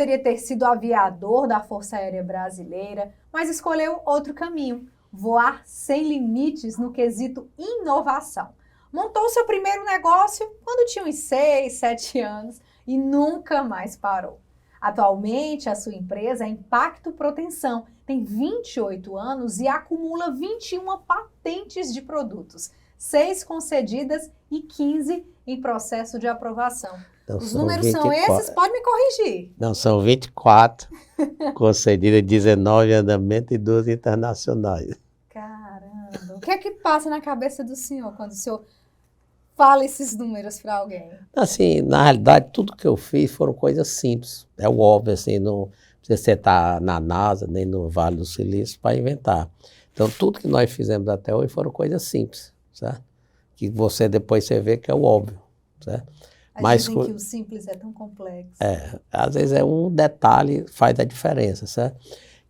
poderia ter sido aviador da Força Aérea Brasileira, mas escolheu outro caminho, voar sem limites no quesito inovação. Montou seu primeiro negócio quando tinha uns 6, 7 anos e nunca mais parou. Atualmente, a sua empresa é Impacto Proteção, tem 28 anos e acumula 21 patentes de produtos, 6 concedidas e 15 em processo de aprovação. Então, os números 24. São esses? Pode me corrigir. Não, são 24 concedidas, 19 em andamento e 12 internacionais. Caramba! O que é que passa na cabeça do senhor quando o senhor fala esses números para alguém? Assim, na realidade, tudo que eu fiz foram coisas simples. É o óbvio, assim, não precisa você estar na NASA, nem no Vale do Silício para inventar. Então, tudo que nós fizemos até hoje foram coisas simples, certo? Que você depois você vê que é o óbvio, certo? Mas dizem que o simples é tão complexo. Às vezes é um detalhe que faz a diferença, certo?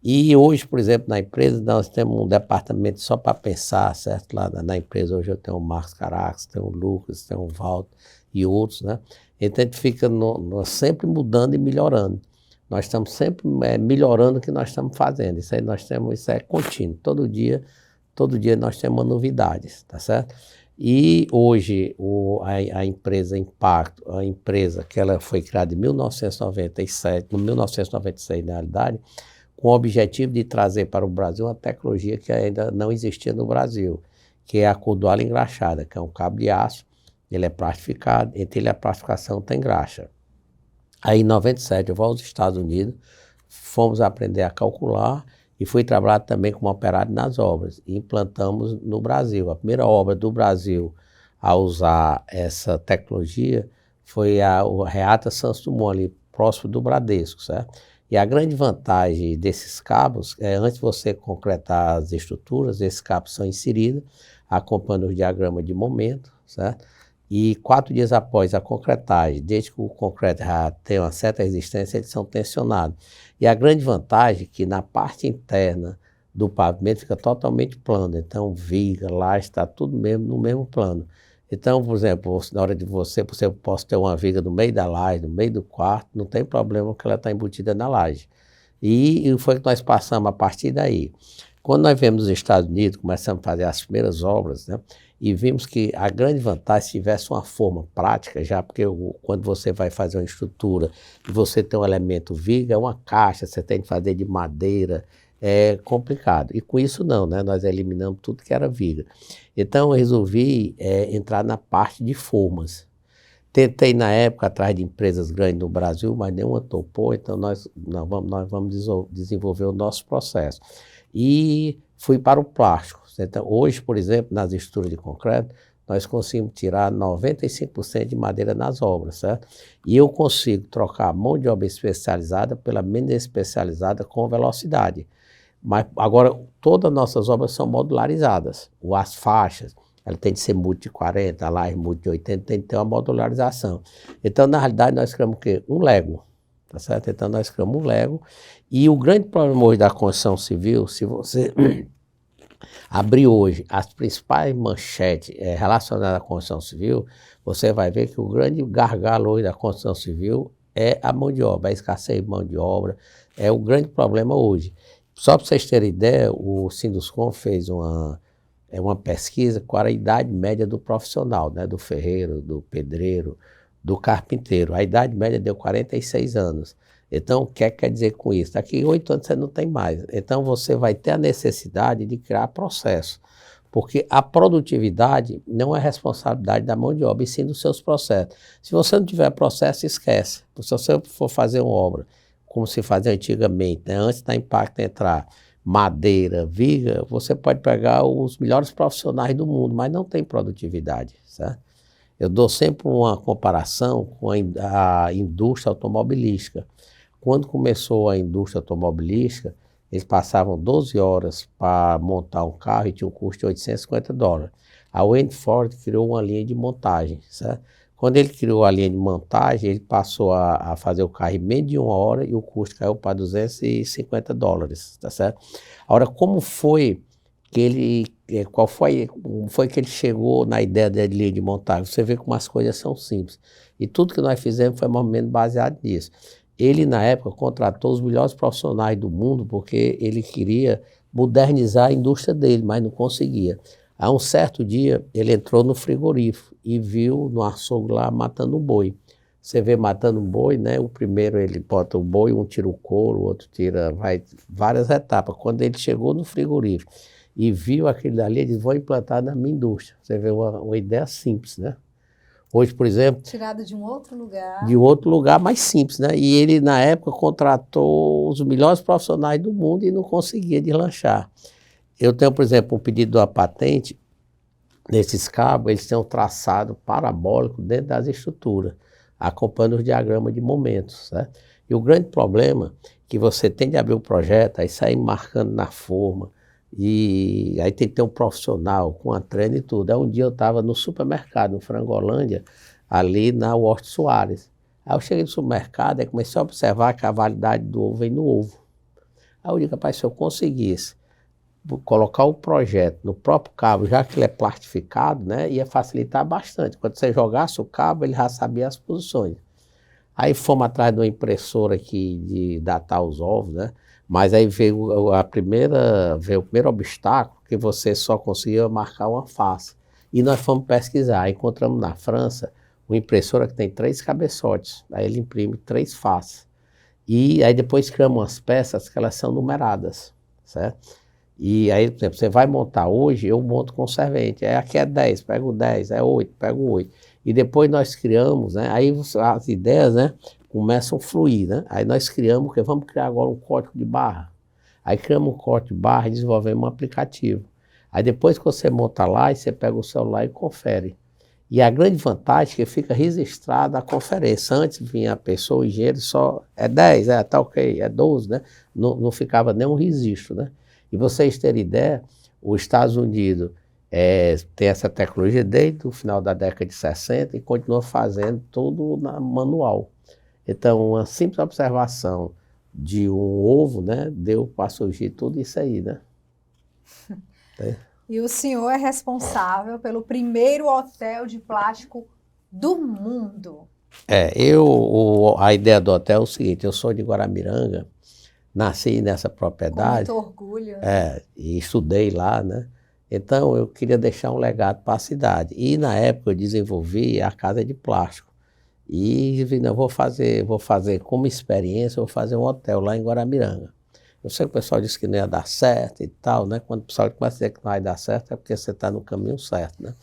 E hoje, por exemplo, na empresa, nós temos um departamento só para pensar, certo? Lá na empresa hoje eu tenho o Marcos Caracas, tenho o Lucas, tenho o Walter e outros, né? Então a gente fica sempre mudando e melhorando. Nós estamos sempre melhorando o que nós estamos fazendo. Isso aí isso é contínuo. Todo dia nós temos uma novidade, tá certo? E hoje a empresa Impacto, a empresa que ela foi criada em 1996 na realidade, com o objetivo de trazer para o Brasil uma tecnologia que ainda não existia no Brasil, que é a cordoalha engraxada, que é um cabo de aço, ele é plastificado, entre ele e a plastificação tem graxa. Aí em 97 eu vou aos Estados Unidos, fomos aprender a calcular e fui trabalhar também como operário nas obras. E implantamos no Brasil. A primeira obra do Brasil a usar essa tecnologia foi o Reata Santos Dumont, ali próximo do Bradesco, certo? E a grande vantagem desses cabos é, antes de você concretar as estruturas, esses cabos são inseridos, acompanhando o diagrama de momento, certo? E 4 dias após a concretagem, desde que o concreto já tem uma certa resistência, eles são tensionados. E a grande vantagem é que na parte interna do pavimento fica totalmente plano, então viga, laje, está tudo mesmo no mesmo plano. Então, por exemplo, na hora de você pode ter uma viga no meio da laje, no meio do quarto, não tem problema que ela está embutida na laje. E foi que nós passamos a partir daí. Quando nós viemos nos Estados Unidos, começamos a fazer as primeiras obras, né? E vimos que a grande vantagem, se tivesse uma forma prática, já porque quando você vai fazer uma estrutura e você tem um elemento viga, é uma caixa, você tem que fazer de madeira, é complicado. E com isso não, né? Nós eliminamos tudo que era viga. Então eu resolvi entrar na parte de formas. Tentei na época atrás de empresas grandes no Brasil, mas nenhuma topou, então nós vamos desenvolver o nosso processo. E fui para o plástico. Então, hoje, por exemplo, nas estruturas de concreto, nós conseguimos tirar 95% de madeira nas obras, certo? E eu consigo trocar a mão de obra especializada pela menos especializada com velocidade. Mas agora, todas as nossas obras são modularizadas. As faixas, ela tem que ser multi de 40, a laje multi de 80, tem que ter uma modularização. Então, na realidade, nós criamos o quê? Um Lego. Tá certo? Então, nós criamos um Lego. E o grande problema hoje da construção civil, se você abrir hoje as principais manchetes relacionadas à construção civil, você vai ver que o grande gargalo hoje da construção civil é a mão de obra, a escassez de mão de obra, é o grande problema hoje. Só para vocês terem ideia, o Sinduscom fez uma pesquisa com a idade média do profissional, né? Do ferreiro, do pedreiro, do carpinteiro. A idade média deu 46 anos. Então, o que quer dizer com isso? Daqui 8 anos você não tem mais. Então, você vai ter a necessidade de criar processo. Porque a produtividade não é responsabilidade da mão de obra, e sim dos seus processos. Se você não tiver processo, esquece. Se você for fazer uma obra, como se fazia antigamente, né? Antes da Impacto entrar, madeira, viga, você pode pegar os melhores profissionais do mundo, mas não tem produtividade, certo? Eu dou sempre uma comparação com a indústria automobilística. Quando começou a indústria automobilística, eles passavam 12 horas para montar um carro e tinha um custo de $850. A Henry Ford criou uma linha de montagem, certo? Quando ele criou a linha de montagem, ele passou a fazer o carro em menos de 1 hora e o custo caiu para $250, tá certo? Agora, como foi que ele chegou na ideia da linha de montagem? Você vê como as coisas são simples. E tudo que nós fizemos foi mais ou menos baseado nisso. Ele, na época, contratou os melhores profissionais do mundo porque ele queria modernizar a indústria dele, mas não conseguia. Há um certo dia, ele entrou no frigorífico e viu no açougue lá matando um boi. Você vê matando um boi, né? O primeiro ele bota o boi, um tira o couro, o outro tira, vai várias etapas. Quando ele chegou no frigorífico e viu aquele dali, ele disse, vou implantar na minha indústria. Você vê uma ideia simples, né? Hoje, por exemplo... Tirado de um outro lugar. De outro lugar mais simples, né? E ele, na época, contratou os melhores profissionais do mundo e não conseguia deslanchar. Eu tenho, por exemplo, um pedido de uma patente, nesses cabos, eles têm um traçado parabólico dentro das estruturas, acompanhando os diagramas de momentos, né? E o grande problema é que você tem de abrir o projeto, aí sair marcando na forma, e aí tem que ter um profissional com a treina e tudo. Aí um dia eu estava no supermercado, no Frangolândia, ali na Horto Soares. Aí eu cheguei no supermercado e comecei a observar que a validade do ovo vem no ovo. Aí eu digo, rapaz, se eu conseguisse colocar o projeto no próprio cabo, já que ele é plastificado, né, ia facilitar bastante. Quando você jogasse o cabo, ele já sabia as posições. Aí fomos atrás de uma impressora aqui de datar os ovos, né? Mas aí veio o primeiro obstáculo, que você só conseguia marcar uma face. E nós fomos pesquisar, encontramos na França uma impressora que tem 3 cabeçotes, aí ele imprime 3 faces. E aí depois criamos umas peças que elas são numeradas, certo? E aí, por exemplo, você vai montar hoje, eu monto com servente, aqui é 10, pego 10, é 8, pego 8. E depois nós criamos, né? Aí as ideias, né, começam a fluir, né? Aí nós criamos, porque vamos criar agora um código de barra. Aí criamos um código de barra e desenvolvemos um aplicativo. Aí depois que você monta lá, você pega o celular e confere. E a grande vantagem é que fica registrada a conferência. Antes vinha a pessoa, o engenheiro, só é 10, tá ok, é 12, né? Não ficava nenhum registro, né? E vocês terem ideia, os Estados Unidos tem essa tecnologia desde o final da década de 60 e continua fazendo tudo manual. Então, uma simples observação de um ovo, né, deu para surgir tudo isso aí, né? E o senhor é responsável pelo primeiro hotel de plástico do mundo. A ideia do hotel é o seguinte, eu sou de Guaramiranga, nasci nessa propriedade. Com muito orgulho. E estudei lá, né? Então, eu queria deixar um legado para a cidade. E, na época, eu desenvolvi a casa de plástico. E, não, vou fazer como experiência, vou fazer um hotel lá em Guaramiranga. Eu sei que o pessoal disse que não ia dar certo e tal, né? Quando o pessoal começa a dizer que não vai dar certo, é porque você está no caminho certo, né?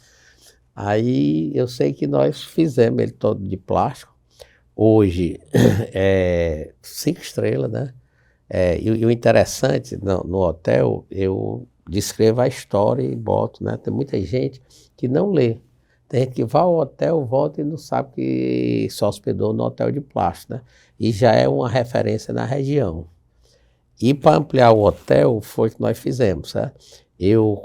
Aí, eu sei que nós fizemos ele todo de plástico. Hoje, 5 estrelas, né? E o interessante, no hotel, eu descrevo a história e boto, né? Tem muita gente que não lê. Tem gente que vai ao hotel, volta e não sabe que se hospedou no hotel de plástico, né? E já é uma referência na região. E para ampliar o hotel, foi o que nós fizemos, certo?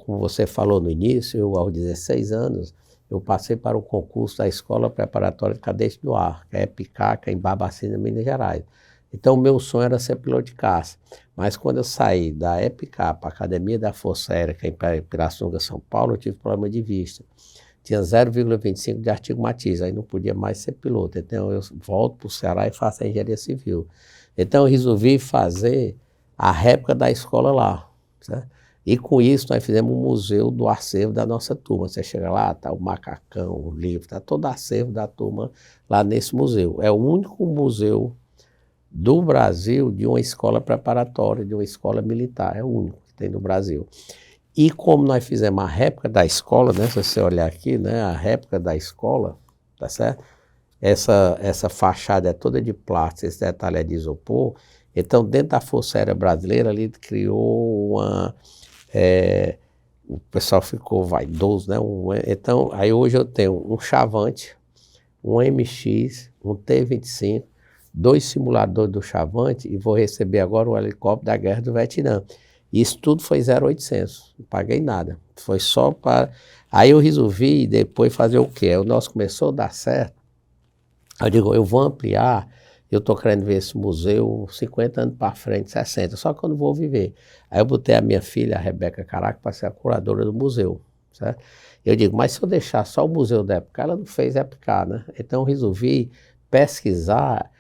Como você falou no início, aos 16 anos, eu passei para o concurso da Escola Preparatória de Cadete do Ar, que é EPICAC, em Barbacena, Minas Gerais. Então, o meu sonho era ser piloto de caça. Mas quando eu saí da EPICAP para a Academia da Força Aérea, que é em Pirassununga, São Paulo, eu tive problema de vista. Tinha 0,25 de astigmatismo, aí não podia mais ser piloto. Então, eu volto para o Ceará e faço a engenharia civil. Então, eu resolvi fazer a réplica da escola lá, certo? E com isso, nós fizemos um museu do acervo da nossa turma. Você chega lá, está o macacão, o livro, está todo o acervo da turma lá nesse museu. É o único museu do Brasil de uma escola preparatória, de uma escola militar, é o único que tem no Brasil. E como nós fizemos a réplica da escola, né, se você olhar aqui, né, a réplica da escola, tá certo? Essa fachada é toda de plástico, esse detalhe é de isopor. Então, dentro da Força Aérea Brasileira, ali criou o pessoal ficou vaidoso, né? Então, aí hoje eu tenho um Chavante, um MX, um T-25, 2 simuladores do Chavante e vou receber agora o helicóptero da Guerra do Vietnã. Isso tudo foi 0,800, não paguei nada. Foi só para... Aí eu resolvi depois fazer o quê? O nosso começou a dar certo. Eu digo, eu vou ampliar, eu estou querendo ver esse museu 50 anos para frente, 60, só que eu não vou viver. Aí eu botei a minha filha, a Rebeca Caraca, para ser a curadora do museu, certo? Eu digo, mas se eu deixar só o museu da época, ela não fez época, né? Então eu resolvi pesquisar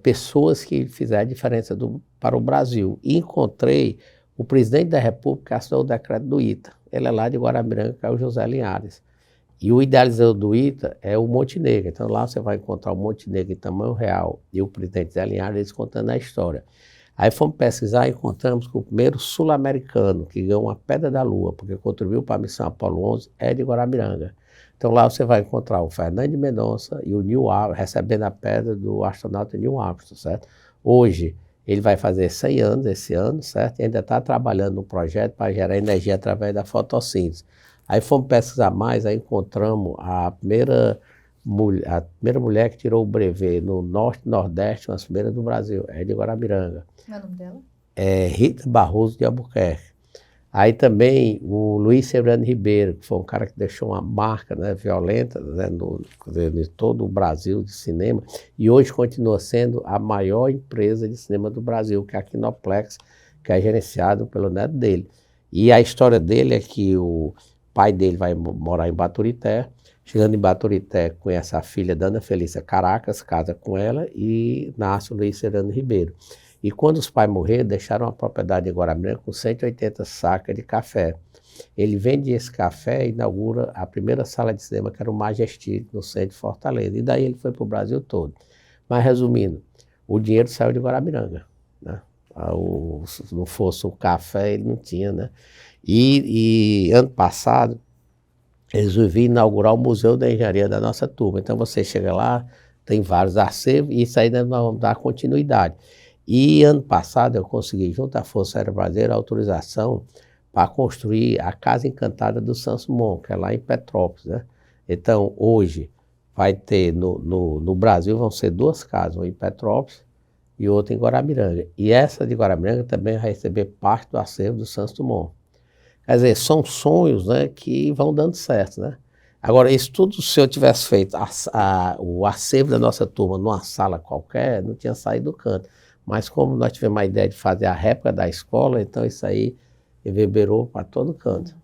pessoas que fizeram a diferença para o Brasil. E encontrei o presidente da República que assinou o decreto do ITA. Ele é lá de Guarabiranga, que é o José Linhares. E o idealizador do ITA é o Montenegro. Então lá você vai encontrar o Montenegro em tamanho real e o presidente José Linhares, eles contando a história. Aí fomos pesquisar e encontramos que o primeiro sul-americano que ganhou uma pedra da Lua, porque contribuiu para a missão Apolo 11, é de Guarabiranga. Então lá você vai encontrar o Fernando de Mendonça e o Neil Armstrong recebendo a pedra do astronauta Neil Armstrong, certo? Hoje ele vai fazer 100 anos esse ano, certo? E ainda está trabalhando no projeto para gerar energia através da fotossíntese. Aí fomos pesquisar mais, aí encontramos a primeira mulher que tirou o brevet no Norte e Nordeste, uma das primeiras do Brasil, é de Guarabiranga. Qual é o nome dela? É Rita Barroso de Albuquerque. Aí também o Luiz Severino Ribeiro, que foi um cara que deixou uma marca, né, violenta, né, em todo o Brasil de cinema, e hoje continua sendo a maior empresa de cinema do Brasil, que é a Kinoplex, que é gerenciado pelo neto dele. E a história dele é que o pai dele vai morar em Baturité, chegando em Baturité conhece a filha da Ana Felícia Caracas, casa com ela e nasce o Luiz Severino Ribeiro. E quando os pais morreram, deixaram uma propriedade em Guarabiranga com 180 sacas de café. Ele vende esse café e inaugura a primeira sala de cinema, que era o Majestic, no centro de Fortaleza. E daí ele foi para o Brasil todo. Mas resumindo, o dinheiro saiu de Guarabiranga, né? Se não fosse o café, ele não tinha, né? E ano passado, eles resolveram inaugurar o Museu da Engenharia da nossa turma. Então você chega lá, tem vários acervos, e isso aí nós vamos dar continuidade. E ano passado eu consegui, junto à Força Aérea Brasileira, a autorização para construir a Casa Encantada do Santos Dumont, que é lá em Petrópolis, né? Então hoje vai ter, no Brasil vão ser 2 casas, uma em Petrópolis e outra em Guarabiranga. E essa de Guarabiranga também vai receber parte do acervo do Santos Dumont. Quer dizer, são sonhos, né, que vão dando certo, né? Agora, isso tudo, se eu tivesse feito o acervo da nossa turma numa sala qualquer, não tinha saído do canto. Mas como nós tivemos a ideia de fazer a réplica da escola, então isso aí reverberou para todo canto.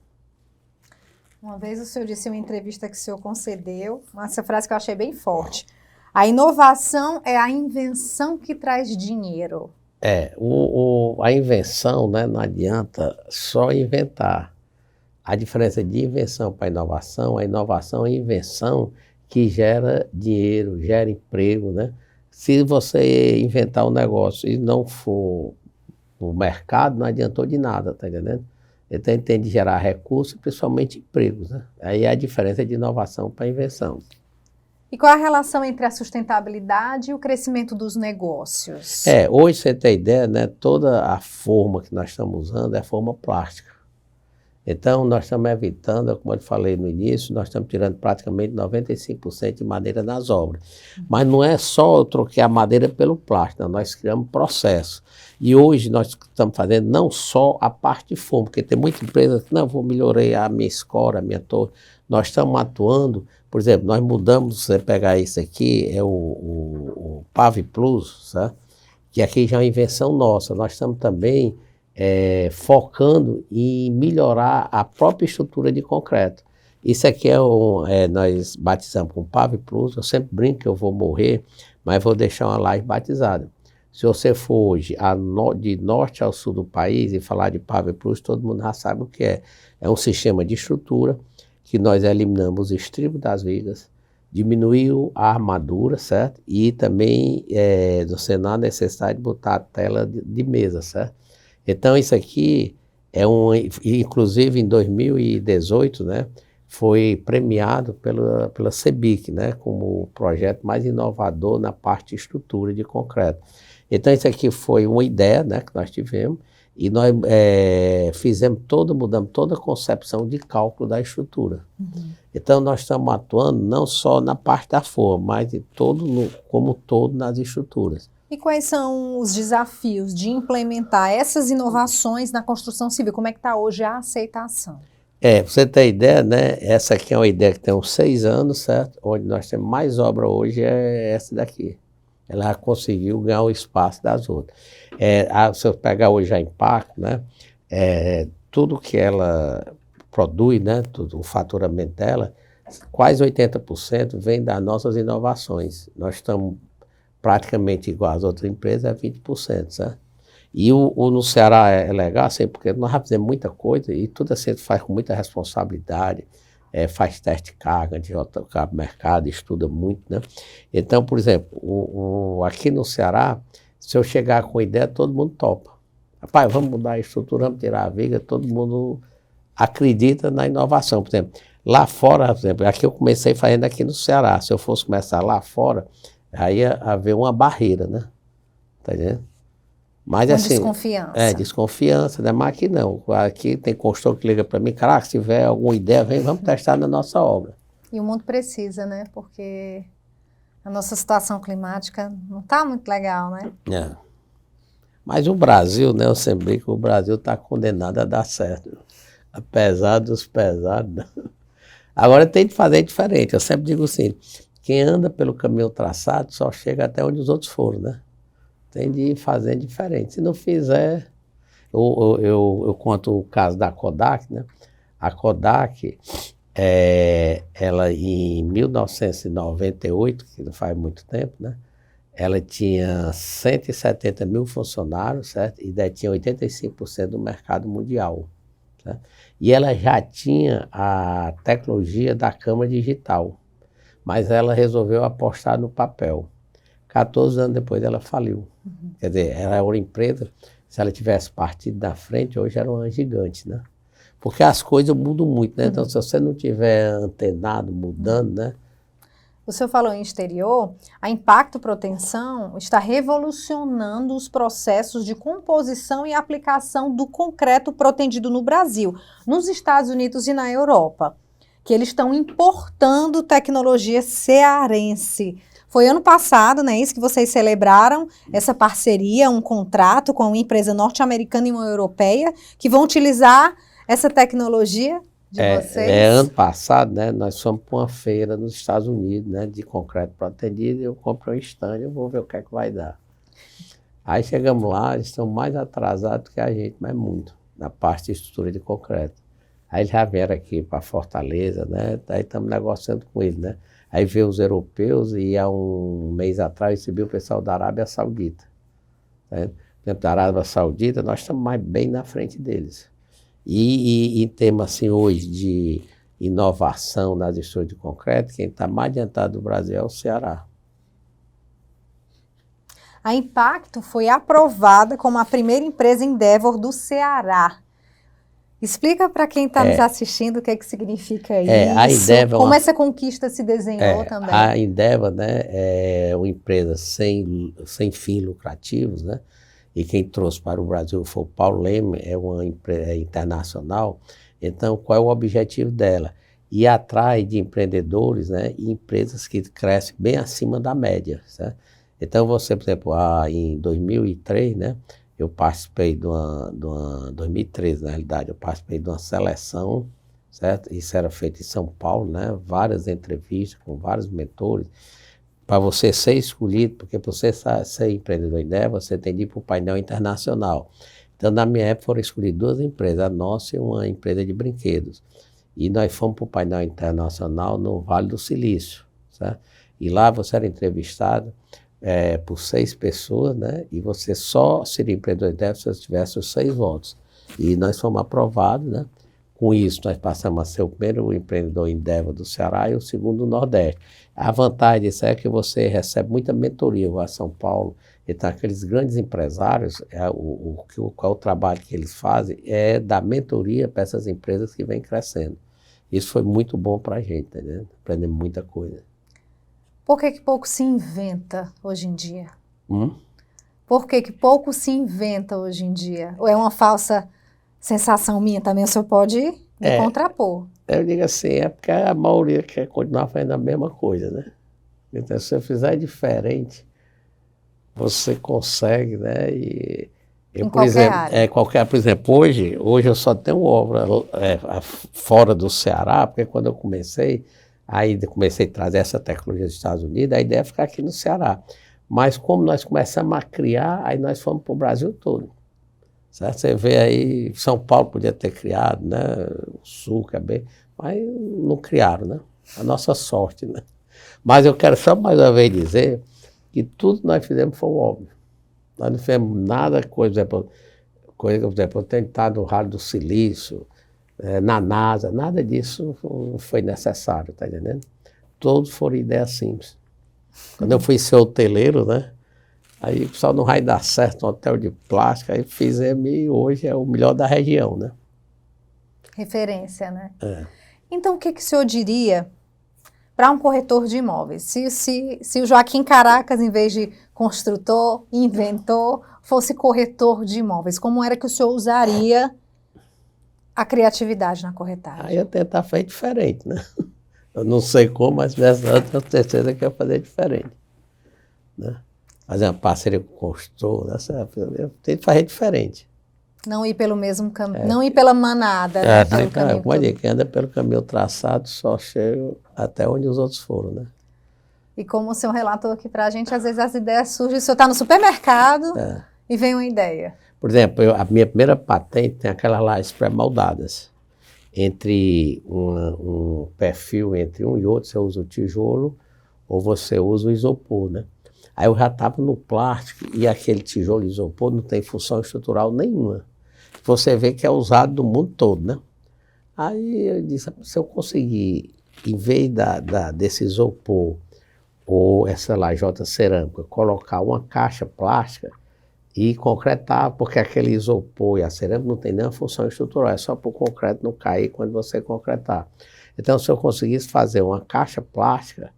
Uma vez o senhor disse em uma entrevista que o senhor concedeu, essa frase que eu achei bem forte. A inovação é a invenção que traz dinheiro. A invenção, né, não adianta só inventar. A diferença de invenção para inovação, a inovação é a invenção que gera dinheiro, gera emprego, né? Se você inventar um negócio e não for no mercado, não adiantou de nada, tá entendendo? Então tem de gerar recursos, principalmente empregos, né? Aí é a diferença de inovação para invenção. E qual a relação entre a sustentabilidade e o crescimento dos negócios? Hoje você tem ideia, né? Toda a forma que nós estamos usando é forma plástica. Então nós estamos evitando, como eu falei no início, nós estamos tirando praticamente 95% de madeira nas obras. Mas não é só eu troquei a madeira pelo plástico, não, nós criamos processo. E hoje nós estamos fazendo não só a parte de forma, porque tem muita empresa que, não, vou melhorar a minha escola, a minha torre. Nós estamos atuando, por exemplo, nós mudamos, você pegar isso aqui, é o Pave Plus, sabe? Que aqui já é uma invenção nossa. Nós estamos também focando em melhorar a própria estrutura de concreto. Isso aqui nós batizamos com Pave Plus. Eu sempre brinco que eu vou morrer, mas vou deixar uma laje batizada. Se você for hoje de norte ao sul do país e falar de Pave Plus, todo mundo já sabe o que é. É um sistema de estrutura que nós eliminamos os estribos das vigas, diminuiu a armadura, certo? E também você não há necessidade de botar a tela de mesa, certo? Então isso aqui inclusive em 2018, né, foi premiado pela CEBIC, né, como o projeto mais inovador na parte de estrutura de concreto. Então isso aqui foi uma ideia, né, que nós tivemos, e nós mudamos toda a concepção de cálculo da estrutura. Uhum. Então nós estamos atuando não só na parte da forma, mas como todo nas estruturas. E quais são os desafios de implementar essas inovações na construção civil? Como é que está hoje a aceitação? Pra você ter ideia, né? Essa aqui é uma ideia que tem uns 6 anos, certo? Onde nós temos mais obra hoje é essa daqui. Ela conseguiu ganhar o espaço das outras. Se eu pegar hoje a Impacto, né? Tudo que ela produz, né? O faturamento dela, quase 80% vem das nossas inovações. Nós estamos praticamente igual às outras empresas, é 20%, certo? E o no Ceará é legal, assim, porque nós já fizemos muita coisa e tudo assim faz com muita responsabilidade, faz teste de carga, de mercado, estuda muito, né? Então, por exemplo, aqui no Ceará, se eu chegar com ideia, todo mundo topa. Rapaz, vamos mudar a estrutura, vamos tirar a viga, todo mundo acredita na inovação. Por exemplo, lá fora, por exemplo, aqui eu comecei fazendo aqui no Ceará, se eu fosse começar lá fora, aí ia haver uma barreira, né? Tá entendendo? Mas assim, desconfiança. Desconfiança, né? Mas aqui não. Aqui tem consultor que liga para mim, caraca, se tiver alguma ideia, vem, vamos testar na nossa obra. E o mundo precisa, né? Porque a nossa situação climática não está muito legal, né? Mas o Brasil, né? Eu sempre brinco que o Brasil está condenado a dar certo. Apesar dos pesados. Agora tem de fazer diferente. Eu sempre digo assim, quem anda pelo caminho traçado só chega até onde os outros foram, né? Tem de ir fazendo diferente. Se não fizer, eu conto o caso da Kodak, né? A Kodak, ela em 1998, que não faz muito tempo, né? Ela tinha 170 mil funcionários, certo? E detinha 85% do mercado mundial, certo? E ela já tinha a tecnologia da câmera digital, mas ela resolveu apostar no papel. 14 anos depois ela faliu. Quer dizer, ela era uma empresa, se ela tivesse partido da frente, hoje era uma gigante, né? Porque as coisas mudam muito, né? Então, se você não tiver antenado, mudando, né? O senhor falou em exterior, a Impacto Proteção está revolucionando os processos de composição e aplicação do concreto protendido no Brasil, nos Estados Unidos e na Europa, que eles estão importando tecnologia cearense. Foi ano passado, né, isso que vocês celebraram, essa parceria, um contrato com uma empresa norte-americana e uma europeia, que vão utilizar essa tecnologia de vocês? Ano passado, né, nós fomos para uma feira nos Estados Unidos, né, de concreto protendido, eu comprei um stand, eu vou ver o que é que vai dar. Aí chegamos lá, eles estão mais atrasados que a gente, mas muito, na parte de estrutura de concreto. Aí eles já vieram aqui para Fortaleza, né, aí estamos negociando com eles, né. Aí veio os europeus e há um mês atrás recebi o pessoal da Arábia Saudita. Né? Por exemplo, da Arábia Saudita, nós estamos mais bem na frente deles. E em termos assim, hoje de inovação nas estruturas de concreto, quem está mais adiantado do Brasil é o Ceará. A Impacto foi aprovada como a primeira empresa Endeavor do Ceará. Explica para quem está nos assistindo o que é que significa isso, a Endeavor, como essa conquista se desenhou também. A Endeavor, né, é uma empresa sem fins lucrativos, né, e quem trouxe para o Brasil foi o Paulo Leme, é uma empresa internacional. Então, qual é o objetivo dela? Ir atrás de empreendedores, né, e empresas que crescem bem acima da média, certo? Então, você, por exemplo, em 2003, né, eu participei de 2013, na realidade, eu participei de uma seleção, certo? Isso era feito em São Paulo, né? Várias entrevistas com vários mentores, para você ser escolhido, porque para você ser empreendedor Endeavor, você tem de ir para o painel internacional. Então, na minha época, foram escolhidas duas empresas, a nossa e uma empresa de brinquedos. E nós fomos para o painel internacional no Vale do Silício, certo? E lá você era entrevistado por 6 pessoas, né? E você só seria empreendedor Endeavor se você tivesse os 6 votos. E nós fomos aprovados, né? Com isso, nós passamos a ser o primeiro empreendedor Endeavor do Ceará e o segundo do Nordeste. A vantagem disso é que você recebe muita mentoria lá em São Paulo. Então, aqueles grandes empresários, qual é o trabalho que eles fazem é dar mentoria para essas empresas que vêm crescendo. Isso foi muito bom para a gente, né? Aprendemos muita coisa. Por que pouco se inventa hoje em dia? Por que pouco se inventa hoje em dia? Ou é uma falsa sensação minha também? O senhor pode me contrapor. Eu digo assim, é porque a maioria quer continuar fazendo a mesma coisa, né? Então, se você fizer diferente, você consegue, né? Por exemplo, hoje eu só tenho obra fora do Ceará, porque quando eu comecei a trazer essa tecnologia dos Estados Unidos, a ideia é ficar aqui no Ceará. Mas como nós começamos a criar, aí nós fomos para o Brasil todo. Certo? Você vê aí, São Paulo podia ter criado, né? O Sul, que é bem, mas não criaram, né? A nossa sorte, né? Mas eu quero só mais uma vez dizer que tudo que nós fizemos foi óbvio. Nós não fizemos nada, por exemplo, eu tenho estado no Vale do Silício, na NASA, nada disso foi necessário, tá entendendo? Todos foram ideias simples. Quando eu fui ser hoteleiro, né? Aí o pessoal não vai dar certo um hotel de plástico, aí fizemos e hoje é o melhor da região, né? Referência, né? É. Então, o que o senhor diria para um corretor de imóveis? Se o Joaquim Caracas, em vez de construtor, inventor, fosse corretor de imóveis, como era que o senhor usaria a criatividade na corretagem? Aí eu tentar fazer diferente, né? Eu não sei como, mas nessa eu tenho certeza que eu ia fazer diferente, né? Fazer uma parceria com o construtor, eu tenho que fazer diferente. Não ir pelo mesmo caminho, não ir pela manada, né? Pelo caminho Como eu digo, quem anda pelo caminho traçado só chega até onde os outros foram, né? E como o senhor relatou aqui para a gente, às vezes as ideias surgem, o senhor está no supermercado e vem uma ideia. Por exemplo, a minha primeira patente tem aquelas lajes pré-moldadas. Entre um perfil, entre um e outro, você usa o tijolo ou você usa o isopor, né? Aí eu já estava no plástico e aquele tijolo isopor não tem função estrutural nenhuma. Você vê que é usado no mundo todo, né? Aí eu disse, se eu conseguir, em vez desse isopor ou essa lajota cerâmica, colocar uma caixa plástica e concretar, porque aquele isopor e a cerâmica não tem nenhuma função estrutural, é só para o concreto não cair quando você concretar. Então, se eu conseguisse fazer uma caixa plástica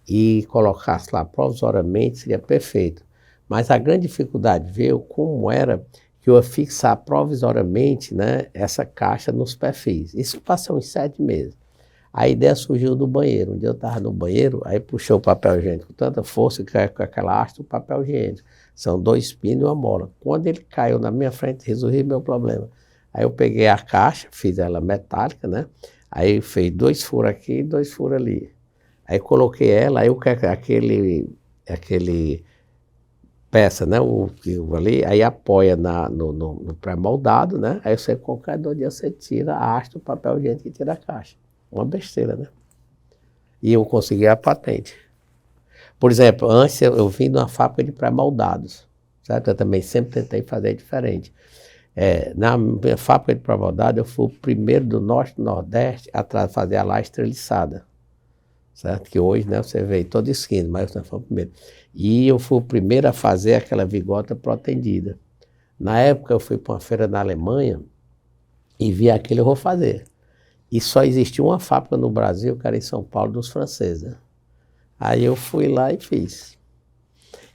e colocasse lá provisoriamente, seria perfeito. Mas a grande dificuldade veio como era que eu ia fixar provisoriamente, né, essa caixa nos perfis. Isso passou uns 7 meses. A ideia surgiu do banheiro. Um dia eu estava no banheiro, aí puxei o papel higiênico com tanta força que com aquela haste o papel higiênico. São 2 pinos e uma mola. Quando ele caiu na minha frente, resolvi meu problema. Aí eu peguei a caixa, fiz ela metálica, né? Aí fez 2 furos aqui e 2 furos ali. Aí coloquei ela, aí aquele peça, né? Ali, aí apoia no pré-moldado, né? Aí você com cada dia você tira a haste do papel higiênico e tira a caixa. Uma besteira, né? E eu consegui a patente. Por exemplo, antes eu vim de uma fábrica de pré-moldados, certo? Eu também sempre tentei fazer diferente. Na minha fábrica de pré-moldado, eu fui o primeiro do Norte e do Nordeste a fazer a laje treliçada, certo? Que hoje, né, você vê em toda esquina, mas eu fui o primeiro. E eu fui o primeiro a fazer aquela vigota protendida. Na época, eu fui para uma feira na Alemanha e vi aquilo, eu vou fazer. E só existia uma fábrica no Brasil, que era em São Paulo, dos franceses, né? Aí eu fui lá e fiz.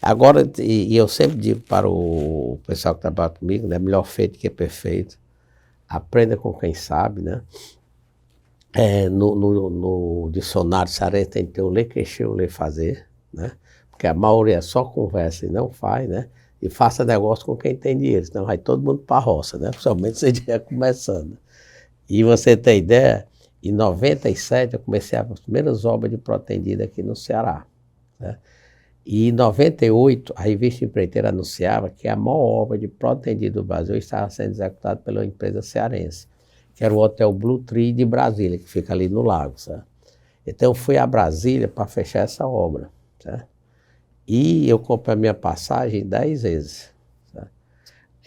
Agora, e eu sempre digo para o pessoal que trabalha comigo, né, melhor feito que perfeito. Aprenda com quem sabe, né? No dicionário cearense tem que ter o ler, queixer, o ler, fazer, né? Porque a maioria só conversa e não faz, né? E faça negócio com quem tem dinheiro, senão vai todo mundo para a roça, né? Principalmente se estiver começando. E você tem ideia, em 97 eu comecei as primeiras obras de protendida aqui no Ceará, né? E em 98 a revista Empreiteira anunciava que a maior obra de protendida do Brasil estava sendo executada pela empresa cearense, que era o Hotel Blue Tree de Brasília, que fica ali no lago, sabe? Então eu fui a Brasília para fechar essa obra, certo? E eu comprei a minha passagem 10 vezes. Sabe?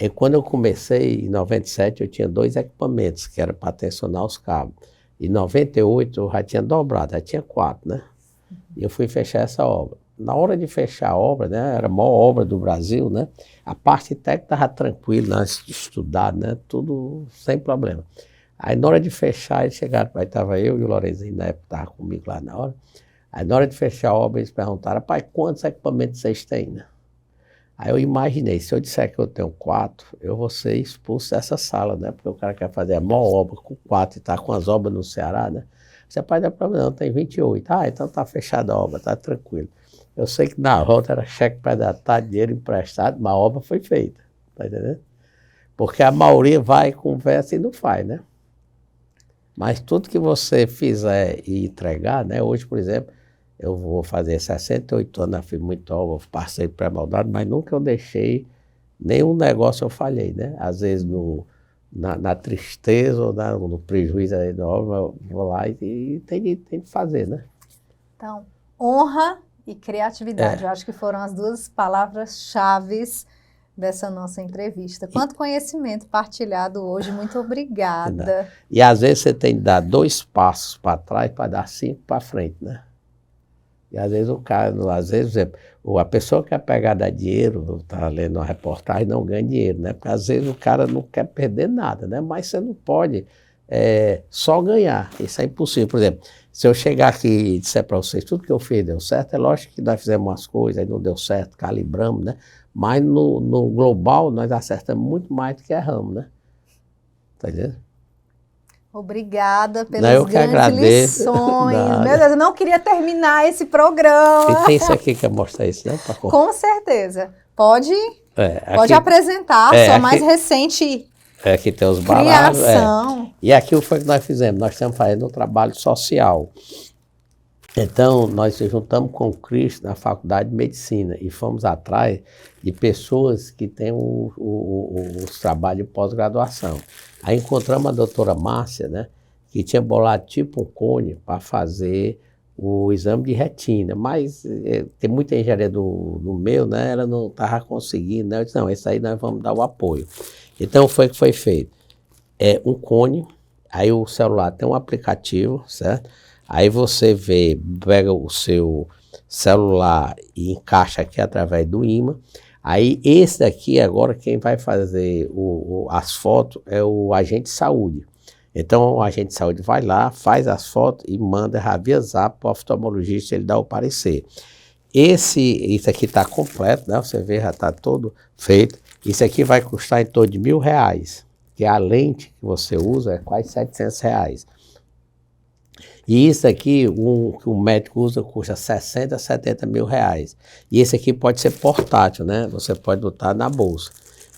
E quando eu comecei, em 97, eu tinha 2 equipamentos, que era para tensionar os cabos. Em 98, eu já tinha dobrado, já tinha 4, né? E eu fui fechar essa obra. Na hora de fechar a obra, né, era a maior obra do Brasil, né? A parte técnica estava tranquila, né, estudado, né? Tudo sem problema. Aí na hora de fechar, eles chegaram, aí estava eu e o Lorenzinho, na época, estava comigo lá na hora. Aí na hora de fechar a obra, eles perguntaram, pai, quantos equipamentos vocês têm, né? Aí eu imaginei, se eu disser que eu tenho 4, eu vou ser expulso dessa sala, né? Porque o cara quer fazer a maior obra com 4 e está com as obras no Ceará, né? Você pode dar problema, não, tem 28. Ah, então está fechada a obra, está tranquilo. Eu sei que na volta era cheque pré-datado, dinheiro emprestado, mas a obra foi feita, tá entendendo? Porque a maioria vai, conversa e não faz, né? Mas tudo que você fizer e entregar, né? Hoje, por exemplo, eu vou fazer 68 anos, fiz muito obra, passei pré-moldado, mas nunca eu deixei, nenhum negócio eu falhei, né? Às vezes na tristeza ou no prejuízo da obra, eu vou lá e tem de fazer, né? Então, honra e criatividade. Eu acho que foram as duas palavras-chave dessa nossa entrevista. Quanto conhecimento partilhado hoje, muito obrigada. E às vezes você tem que dar 2 passos para trás para dar 5 para frente, né? E às vezes o cara, às vezes, por exemplo, a pessoa que quer pegar dar dinheiro, está lendo uma reportagem, não ganha dinheiro, né? Porque às vezes o cara não quer perder nada, né? Mas você não pode só ganhar, isso é impossível. Por exemplo, se eu chegar aqui e disser para vocês tudo que eu fiz deu certo, é lógico que nós fizemos umas coisas, aí não deu certo, calibramos, né? Mas no global nós acertamos muito mais do que erramos, né? Tá entendendo? Obrigada pelas grandes lições. Meu Deus, eu não queria terminar esse programa. E tem isso aqui que eu mostrar isso, né? Com certeza. Pode aqui, apresentar a sua mais recente aqui tem os balados. criação. E aqui o que foi que nós fizemos? Nós estamos fazendo um trabalho social. Então, nós nos juntamos com o Cristo na Faculdade de Medicina e fomos atrás de pessoas que têm os trabalhos de pós-graduação. Aí encontramos a doutora Márcia, né, que tinha bolado tipo um cone para fazer o exame de retina, mas tem muita engenharia do meu, né, ela não estava conseguindo, né, eu disse, não, esse aí nós vamos dar o apoio. Então, foi o que foi feito. Um cone, aí o celular tem um aplicativo, certo? Aí você pega o seu celular e encaixa aqui através do ímã. Aí esse daqui agora quem vai fazer as fotos é o agente de saúde. Então o agente de saúde vai lá, faz as fotos e manda via zap para o oftalmologista, ele dá o parecer. Isso aqui está completo, né? Você vê, já está todo feito. Isso aqui vai custar em torno de R$1.000, que a lente que você usa é quase R$700. E isso aqui, que o médico usa, custa 60 a 70 mil reais. E esse aqui pode ser portátil, né? Você pode botar na bolsa.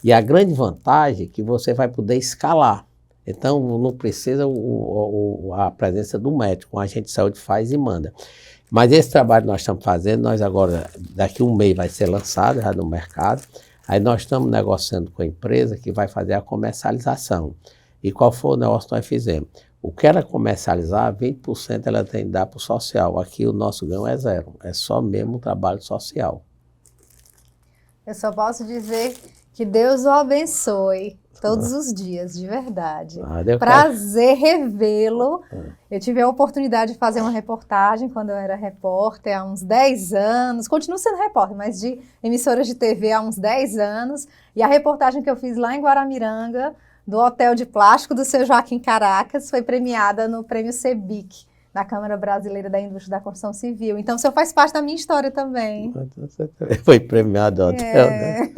E a grande vantagem é que você vai poder escalar. Então, não precisa a presença do médico. O agente de saúde faz e manda. Mas esse trabalho que nós estamos fazendo, nós agora, daqui a um mês vai ser lançado já no mercado. Aí nós estamos negociando com a empresa que vai fazer a comercialização. E qual foi o negócio que nós fizemos? O que ela comercializar, 20% ela tem que dar para o social. Aqui o nosso ganho é 0. É só mesmo o trabalho social. Eu só posso dizer que Deus o abençoe todos os dias, de verdade. Prazer revê-lo. Eu tive a oportunidade de fazer uma reportagem quando eu era repórter há uns 10 anos. Continuo sendo repórter, mas de emissoras de TV há uns 10 anos. E a reportagem que eu fiz lá em Guaramiranga, do Hotel de Plástico do seu Joaquim Caracas, foi premiada no Prêmio CEBIC, da Câmara Brasileira da Indústria da Construção Civil. Então, o senhor faz parte da minha história também. Foi premiado no hotel, né?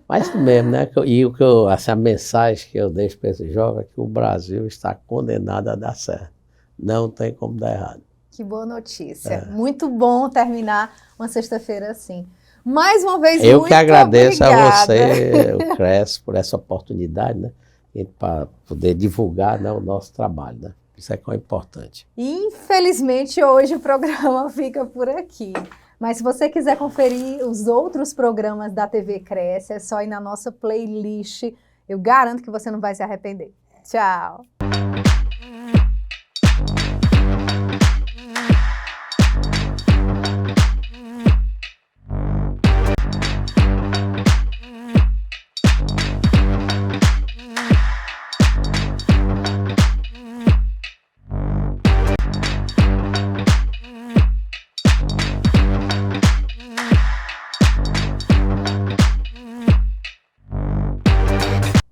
Mas mesmo, né? E essa mensagem que eu deixo para esse jovem é que o Brasil está condenado a dar certo. Não tem como dar errado. Que boa notícia. Muito bom terminar uma sexta-feira assim. Mais uma vez, eu muito que agradeço obrigada. A você, o CRES, por essa oportunidade, né? Para poder divulgar, né, o nosso trabalho, né? Isso é que é importante. Infelizmente, hoje o programa fica por aqui. Mas se você quiser conferir os outros programas da TV Cresce, é só ir na nossa playlist. Eu garanto que você não vai se arrepender. Tchau!